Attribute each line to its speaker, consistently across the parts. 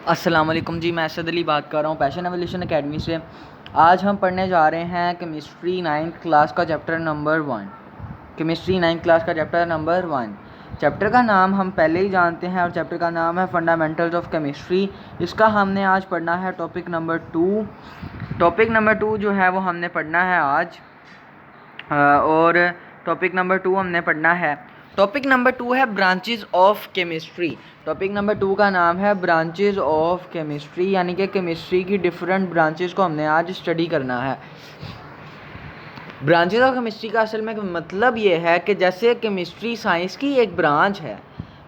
Speaker 1: अस्सलाम वालेकुम जी, मैं असद अली बात कर रहा हूँ पैशन एवोल्यूशन एकेडमी से। आज हम पढ़ने जा रहे हैं केमिस्ट्री 9th क्लास का chapter number 1। Chemistry 9th class का चैप्टर नंबर 1। चैप्टर का नाम हम पहले ही जानते हैं और चैप्टर का नाम है फंडामेंटल्स ऑफ केमिस्ट्री। इसका हमने आज पढ़ना है टॉपिक नंबर 2। टॉपिक नंबर 2 जो है वो हमने पढ़ना है आज, और टॉपिक नंबर 2 हमने पढ़ना है। टॉपिक नंबर 2 है branches of chemistry. Topic number 2 का नाम है ब्रांचेस ऑफ केमिस्ट्री, यानी कि केमिस्ट्री की डिफरेंट ब्रांचेस को हमने आज स्टडी करना है। ब्रांचेस ऑफ केमिस्ट्री का असल में मतलब ये है कि जैसे केमिस्ट्री साइंस की एक ब्रांच है,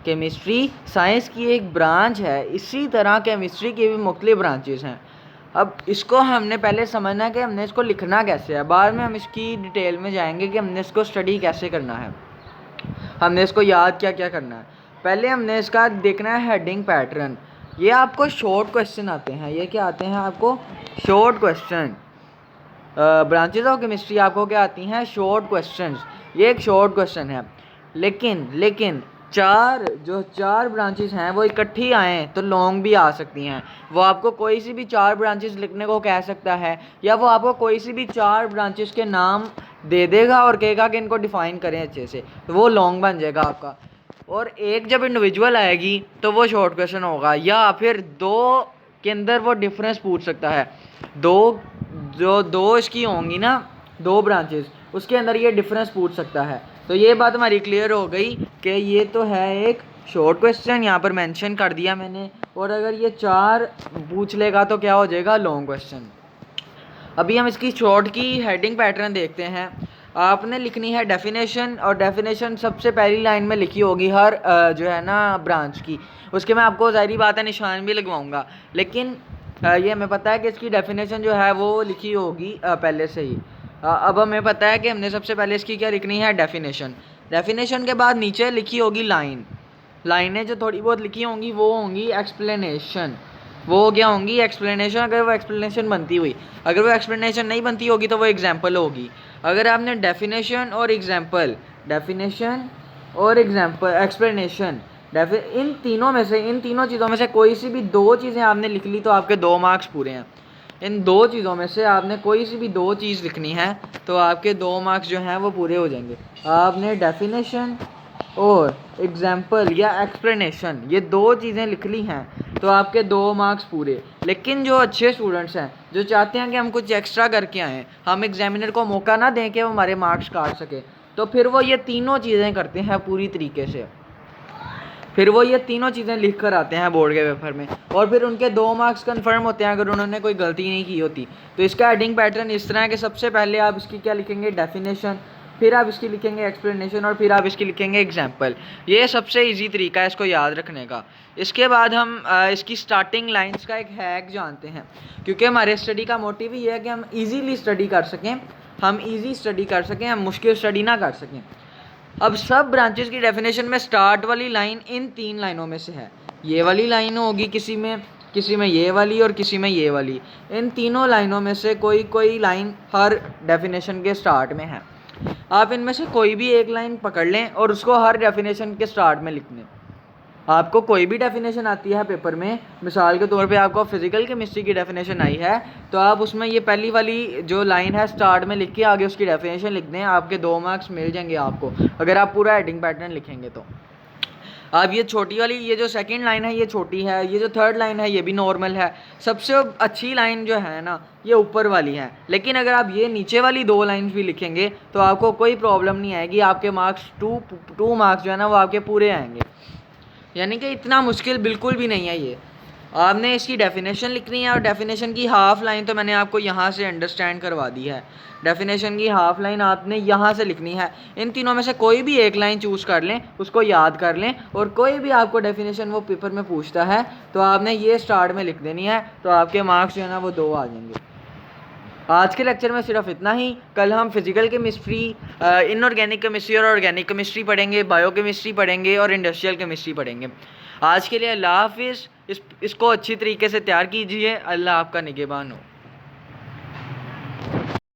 Speaker 1: केमिस्ट्री साइंस की एक ब्रांच है, इसी तरह केमिस्ट्री की भी मुख्तलिफ ब्रांचेस हैं। अब इसको हमने पहले समझना है कि हमने इसको लिखना कैसे है, बाद में हम इसकी डिटेल में जाएंगे कि हमने इसको स्टडी कैसे करना है, हमने इसको याद क्या क्या करना है। पहले हमने इसका देखना है हेडिंग पैटर्न। ये आपको शॉर्ट क्वेश्चन आते हैं। ये क्या आते हैं आपको? Short question. Branches of chemistry आपको क्या आती हैं? Short questions. ये एक शॉर्ट क्वेश्चन है, लेकिन चार ब्रांचेस हैं वो इकट्ठी आएँ तो लॉन्ग भी आ सकती हैं। वो आपको कोई सी भी 4 ब्रांचेस लिखने को कह सकता है, या वो आपको कोई सी भी 4 ब्रांचेस के नाम दे देगा और कहेगा कि इनको डिफ़ाइन करें अच्छे से, तो वो लॉन्ग बन जाएगा आपका। और एक जब इंडिविजुअल आएगी तो वो शॉर्ट क्वेश्चन होगा, या फिर 2 के अंदर वो डिफरेंस पूछ सकता है। दो इसकी होंगी ना, 2 ब्रांचेस, उसके अंदर ये डिफरेंस पूछ सकता है। तो ये बात हमारी क्लियर हो गई कि ये तो है एक शॉर्ट क्वेश्चन, यहाँ पर मेंशन कर दिया मैंने। और अगर ये 4 पूछ लेगा तो क्या हो जाएगा? Long question. अभी हम इसकी शॉर्ट की हेडिंग पैटर्न देखते हैं। आपने लिखनी है डेफिनेशन, और डेफिनेशन सबसे पहली लाइन में लिखी होगी हर जो है ना ब्रांच की। उसके मैं आपको ज़ाहिरी बात है निशान भी लगवाऊंगा, लेकिन ये हमें पता है कि इसकी डेफिनेशन जो है वो लिखी होगी पहले से ही। अब हमें पता है कि हमने सबसे पहले इसकी क्या लिखनी है? डेफिनेशन। डेफिनेशन के बाद नीचे लिखी होगी लाइनें जो थोड़ी बहुत लिखी होंगी वो होंगी एक्सप्लेनेशन। वो क्या होंगी? एक्सप्लेनेशन। अगर वो एक्सप्लेनेशन बनती हुई, अगर वो एक्सप्लेनेशन नहीं बनती होगी तो वो एग्जाम्पल होगी। अगर आपने डेफिनेशन और एग्जाम्पल, एक्सप्लेनेशन, इन तीनों चीज़ों में से कोई सी भी 2 चीज़ें आपने लिख ली तो आपके 2 मार्क्स पूरे हैं। इन 2 चीज़ों में से आपने कोई सी भी 2 चीज़ लिखनी है तो आपके 2 मार्क्स जो हैं वो पूरे हो जाएंगे। आपने डेफिनेशन और एग्जाम्पल या एक्सप्लेनेशन, ये 2 चीज़ें लिख ली हैं तो आपके 2 मार्क्स पूरे। लेकिन जो अच्छे स्टूडेंट्स हैं, जो चाहते हैं कि हम कुछ एक्स्ट्रा करके आएँ, हम एग्जामिनर को मौका ना दें कि वो हमारे मार्क्स काट सके, तो फिर वो ये तीनों चीज़ें करते हैं पूरी तरीके से। फिर वो ये तीनों चीज़ें लिख कर आते हैं बोर्ड के पेपर में, और फिर उनके 2 मार्क्स कन्फर्म होते हैं अगर उन्होंने कोई गलती नहीं की होती। तो इसका हेडिंग पैटर्न इस तरह है कि सबसे पहले आप इसकी क्या लिखेंगे? डेफिनेशन, फिर आप इसकी लिखेंगे एक्सप्लेनेशन, और फिर आप इसकी लिखेंगे एग्जाम्पल। ये सबसे इजी तरीका है इसको याद रखने का। इसके बाद हम इसकी स्टार्टिंग लाइंस का एक हैक जानते हैं, क्योंकि हमारे स्टडी का मोटिव ही है कि हम ईजीली स्टडी कर सकें, हम मुश्किल स्टडी ना कर सकें। अब सब ब्रांचेस की डेफिनेशन में स्टार्ट वाली लाइन इन 3 लाइनों में से है। ये वाली लाइन होगी किसी में ये वाली, और किसी में ये वाली। इन तीनों लाइनों में से कोई लाइन हर डेफिनेशन के स्टार्ट में है। आप इनमें से कोई भी एक लाइन पकड़ लें और उसको हर डेफिनेशन के स्टार्ट में लिख लें। आपको कोई भी डेफिनेशन आती है पेपर में, मिसाल के तौर पे आपको फिजिकल केमिस्ट्री की डेफिनेशन आई है, तो आप उसमें ये पहली वाली जो लाइन है स्टार्ट में लिख के आगे उसकी डेफिनेशन लिख दें, आपके 2 मार्क्स मिल जाएंगे आपको, अगर आप पूरा हेडिंग पैटर्न लिखेंगे तो। अब ये छोटी वाली, ये जो सेकंड लाइन है ये छोटी है, ये जो थर्ड लाइन है ये भी नॉर्मल है। सबसे अच्छी लाइन जो है ना ये ऊपर वाली है, लेकिन अगर आप ये नीचे वाली 2 लाइन भी लिखेंगे तो आपको कोई प्रॉब्लम नहीं आएगी, आपके मार्क्स 2 मार्क्स जो है ना वो आपके पूरे आएंगे। यानी कि इतना मुश्किल बिल्कुल भी नहीं है ये। आपने इसकी डेफिनेशन लिखनी है, और डेफिनेशन की हाफ़ लाइन तो मैंने आपको यहाँ से अंडरस्टैंड करवा दी है। डेफिनेशन की हाफ़ लाइन आपने यहाँ से लिखनी है। इन तीनों में से कोई भी एक लाइन चूज़ कर लें, उसको याद कर लें, और कोई भी आपको डेफिनेशन वो पेपर में पूछता है तो आपने ये स्टार्ट में लिख देनी है, तो आपके मार्क्स जो है ना वो 2 आ जाएंगे। आज के लेक्चर में सिर्फ इतना ही। कल हम फिजिकल केमिस्ट्री, इनऑर्गेनिक केमिस्ट्री और ऑर्गेनिक केमिस्ट्री पढ़ेंगे, बायोकेमिस्ट्री पढ़ेंगे और इंडस्ट्रियल केमिस्ट्री पढ़ेंगे। आज के लिए अल्लाह हाफिज़। इसको अच्छी तरीके से तैयार कीजिए। अल्लाह आपका निगहबान हो।